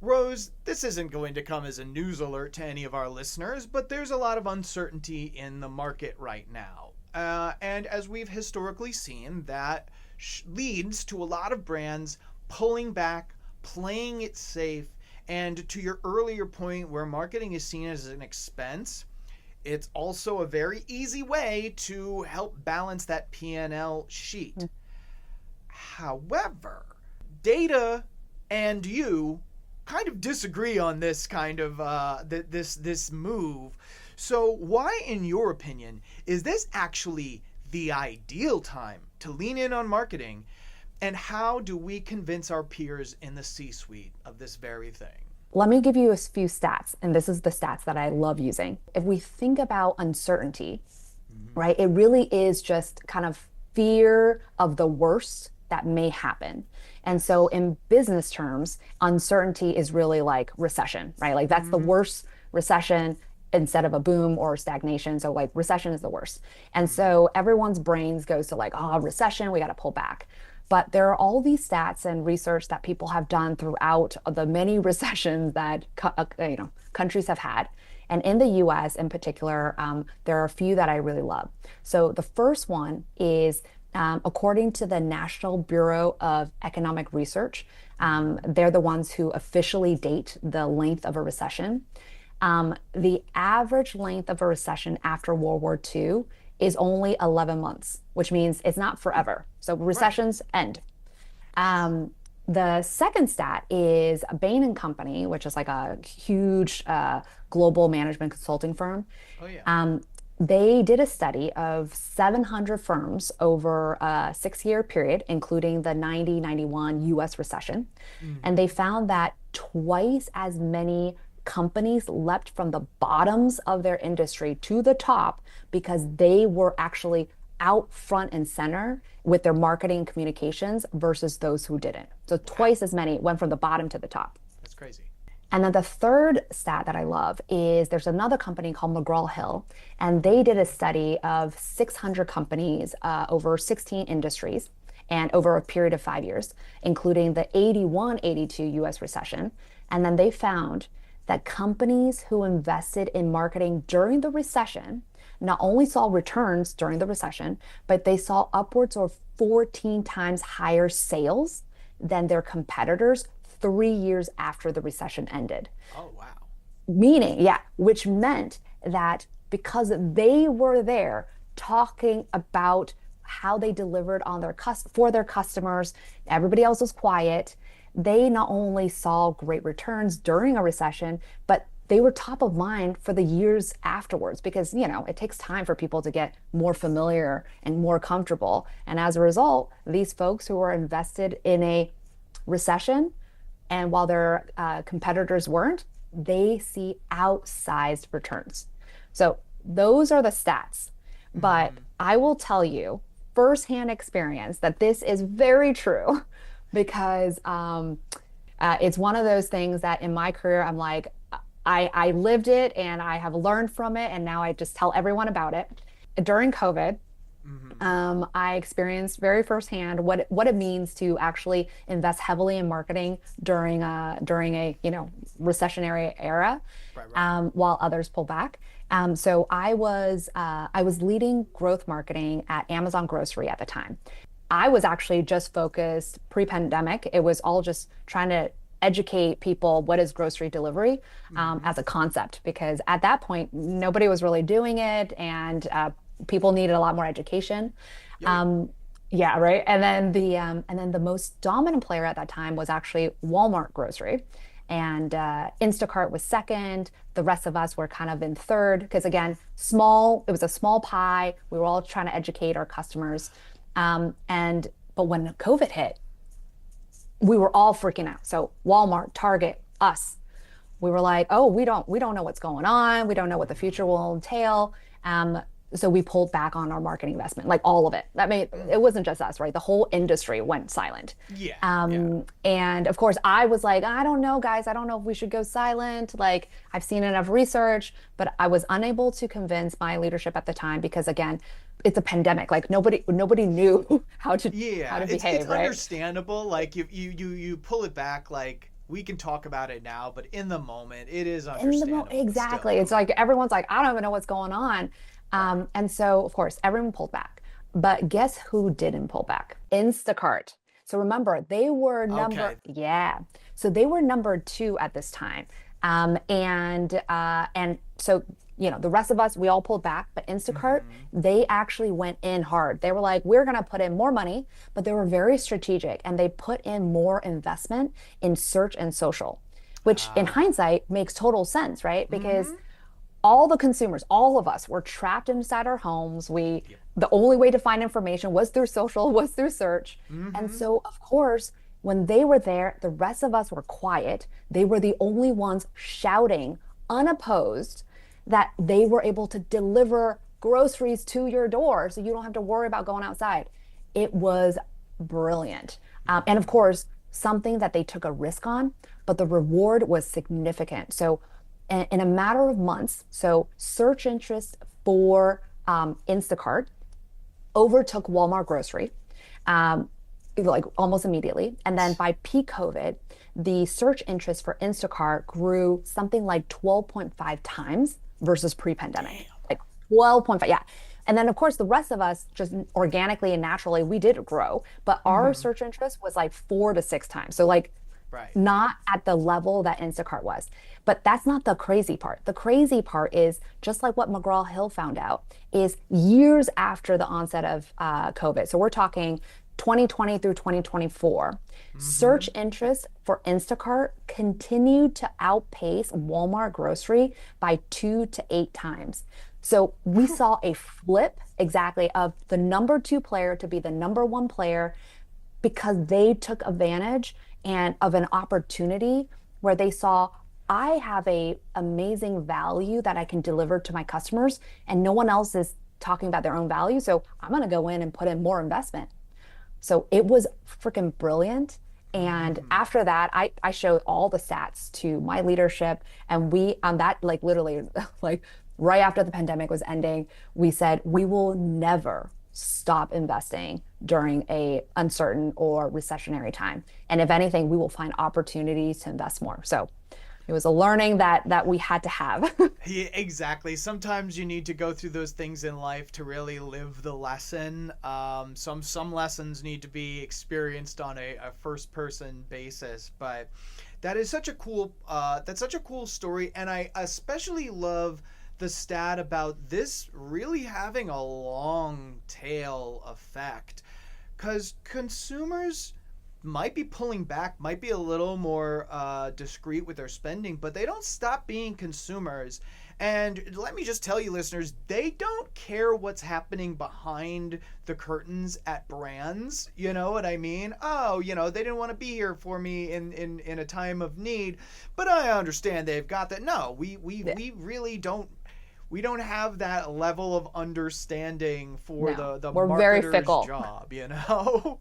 Rose, this isn't going to come as a news alert to any of our listeners, but there's a lot of uncertainty in the market right now. And as we've historically seen, that leads to a lot of brands pulling back, playing it safe, and to your earlier point where marketing is seen as an expense, it's also a very easy way to help balance that P&L sheet. However, data and you kind of disagree on this kind of this move. So why, in your opinion, is this actually the ideal time to lean in on marketing? And how do we convince our peers in the C-suite of this very thing? Let me give you a few stats, and this is the stats that I love using. If we think about uncertainty, right, it really is just kind of fear of the worst that may happen. And so in business terms, uncertainty is really like recession, right? Like that's the worst recession instead of a boom or stagnation. So like recession is the worst. And so everyone's brains goes to like, oh, recession, we got to pull back. But there are all these stats and research that people have done throughout the many recessions that countries have had. And in the US in particular, there are a few that I really love. So the first one is according to the National Bureau of Economic Research, they're the ones who officially date the length of a recession. The average length of a recession after World War II is only 11 months, which means it's not forever. So recessions end. The second stat is Bain and Company, which is like a huge global management consulting firm. Oh, yeah. They did a study of 700 firms over a 6-year period, including the 90-91 US recession. And they found that twice as many companies leapt from the bottoms of their industry to the top because they were actually out front and center with their marketing and communications versus those who didn't. So twice as many went from the bottom to the top. That's crazy. And then the third stat that I love is there's another company called McGraw-Hill, and they did a study of 600 companies over 16 industries and over a period of 5 years, including the 81-82 US recession. And then they found that companies who invested in marketing during the recession not only saw returns during the recession, but they saw upwards of 14 times higher sales than their competitors 3 years after the recession ended. Oh, wow. Which meant that because they were there talking about how they delivered on for their customers, everybody else was quiet. They not only saw great returns during a recession, but they were top of mind for the years afterwards because, it takes time for people to get more familiar and more comfortable. And as a result, these folks who were invested in a recession, and while their competitors weren't, they see outsized returns. So those are the stats. But I will tell you, firsthand experience, that this is very true because it's one of those things that in my career, I'm like, I lived it and I have learned from it. And now I just tell everyone about it. During COVID, I experienced very firsthand what it means to actually invest heavily in marketing during a recessionary era, while others pull back. So I was leading growth marketing at Amazon Grocery at the time. I was actually just focused pre-pandemic. It was all just trying to educate people what is grocery delivery as a concept, because at that point nobody was really doing it, and people needed a lot more education. Yeah, right. And then the most dominant player at that time was actually Walmart Grocery, and Instacart was second. The rest of us were kind of in third because, again, it was a small pie. We were all trying to educate our customers. But when COVID hit, we were all freaking out. So Walmart, Target, us, we were like, oh, we don't know what's going on. We don't know what the future will entail. So we pulled back on our marketing investment, like all of it. It wasn't just us, right? The whole industry went silent. Yeah. And of course I was like, I don't know, guys, I don't know if we should go silent. Like, I've seen enough research, but I was unable to convince my leadership at the time because, again, it's a pandemic. Like nobody knew how to behave, it's right? understandable. Like you pull it back, like we can talk about it now, but in the moment, it is In the understandable exactly. still. It's like everyone's like, I don't even know what's going on. Right. And so, of course, everyone pulled back. But guess who didn't pull back? Instacart. So remember, they were Okay. yeah. So they were number two at this time. And so, the rest of us, we all pulled back, but Instacart, Hmm. they actually went in hard. They were like, we're going to put in more money, but they were very strategic and they put in more investment in search and social, which in Ah. hindsight makes total sense, right? Because Hmm. all the consumers, all of us were trapped inside our homes. Yep. The only way to find information was through social, was through search. And Hmm. so, of course, when they were there, the rest of us were quiet. They were the only ones shouting, unopposed, that they were able to deliver groceries to your door so you don't have to worry about going outside. It was brilliant. And of Hmm. course, something that they took a risk on, but the reward was significant. So, in a matter of months, so search interest for Instacart overtook Walmart grocery, um, like almost immediately. And then by peak COVID, the search interest for Instacart grew something like 12.5 times versus pre-pandemic. Damn. Like 12.5, yeah. And then, of course, the rest of us just organically and naturally, we did grow, but our Hmm. search interest was like 4 to 6 times. So, like, Right. not at the level that Instacart was. But that's not the crazy part. The crazy part is just like what McGraw-Hill found out is years after the onset of COVID. So we're talking 2020 through 2024. Hmm. Search interest for Instacart continued to outpace Walmart grocery by 2 to 8 times. So we saw a flip exactly of the number two player to be the number one player because they took advantage and of an opportunity where they saw I have a amazing value that I can deliver to my customers and no one else is talking about their own value. So I'm going to go in and put in more investment. So it was freaking brilliant. And Hmm. after that, I showed all the stats to my leadership. And we, on that, like literally, like right after the pandemic was ending, we said, we will never stop investing during a uncertain or recessionary time. And if anything, we will find opportunities to invest more. So it was a learning that we had to have. Yeah, exactly. Sometimes you need to go through those things in life to really live the lesson. Some lessons need to be experienced on a first person basis, but that is such a cool that's such a cool story, and I especially love the stat about this really having a long tail effect because consumers might be pulling back, might be a little more discreet with their spending, but they don't stop being consumers. And let me just tell you, listeners, they don't care what's happening behind the curtains at brands. You know what I mean? Oh, they didn't want to be here for me in a time of need, but I understand they've got that. No, we really don't. We don't have that level of understanding for No, the we're very marketer's fickle. job, you know?